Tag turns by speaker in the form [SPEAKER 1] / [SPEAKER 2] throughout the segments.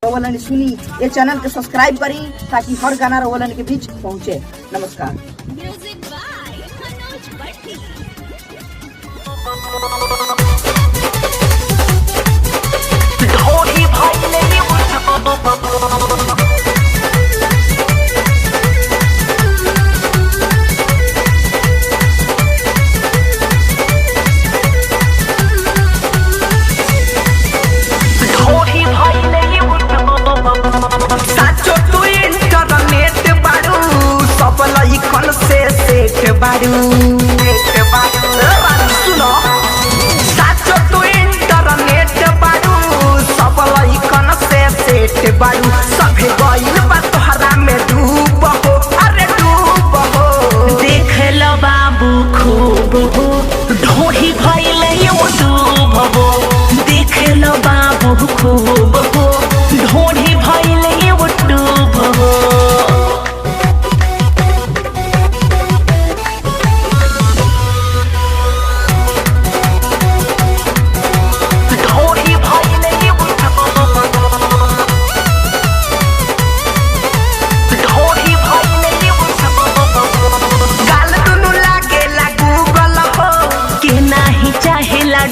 [SPEAKER 1] रोवलन सुनी, ये चैनल के सब्सक्राइब करी ताकि हर गाना रोवलन के बीच पहुंचे। नमस्कार।
[SPEAKER 2] Music by Manoj Bhatti.
[SPEAKER 3] ढोली भाई नहीं बारू सुनो साचो तू इंटरनेट बारू सब लइकन से सेट बारू सभे गइल बा तोहरा में डूब हो, अरे डूब हो। देख लो बाबू खूब हो, ढोही भइल यूट्यूब हो। देख लो बाबू खूब हो, ढोही भइल यूट्यूब हो।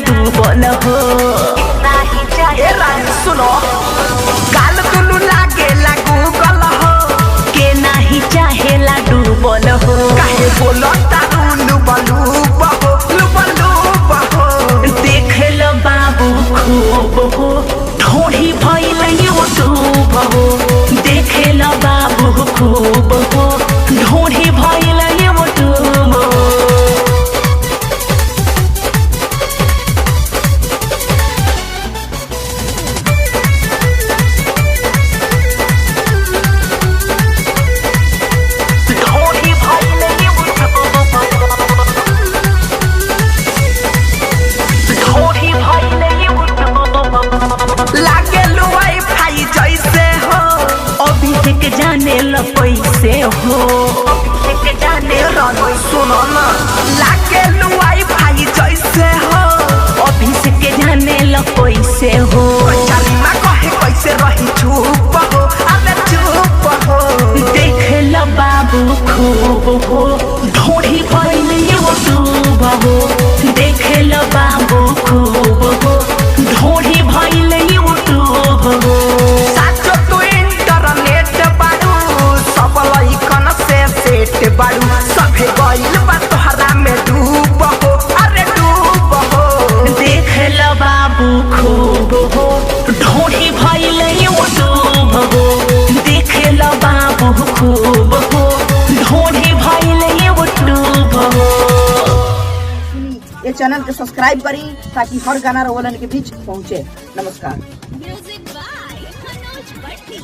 [SPEAKER 3] डूबल हो ए रानी सुनो, गाल दुनु लागेला गूगल हो, के नाही चाहेला डूबल हो। काहे बोलो तारू लुबलू बहो, लुबलू बहो। देख लो बाबू खूब हो, ढोही भइल यूट्यूब हो। देख लो बाबू खूब हो, ढोही भइल यूट्यूब हो। जाने लो कैसे हो, जाने रो सुनो ना, लागे लुआई भाई जैसे हो। अभिषेक जाने लो कैसे हो, चलिमा कहे कैसे रही चुप हो, अबे चुप हो। देख लो बाबू खूब हो, ढोढ़ी भइल यूट्यूब हो। देख लो बाबू खूब हो, ढोढ़ी भइल यूट्यूब हो। बारू सभे गइल बा तोहरा में डूब हो, अरे डूब हो। देख लो बाबू खूब हो, ढोढ़ी भइल यूट्यूब हो। देख लो बाबू खूब हो, ढोढ़ी भइल यूट्यूब हो।
[SPEAKER 1] ये चैनल के सब्सक्राइब करी ताकि हर गाना रोवलन के बीच पहुंचे। नमस्कार।
[SPEAKER 2] Music by Manoj Bhatti.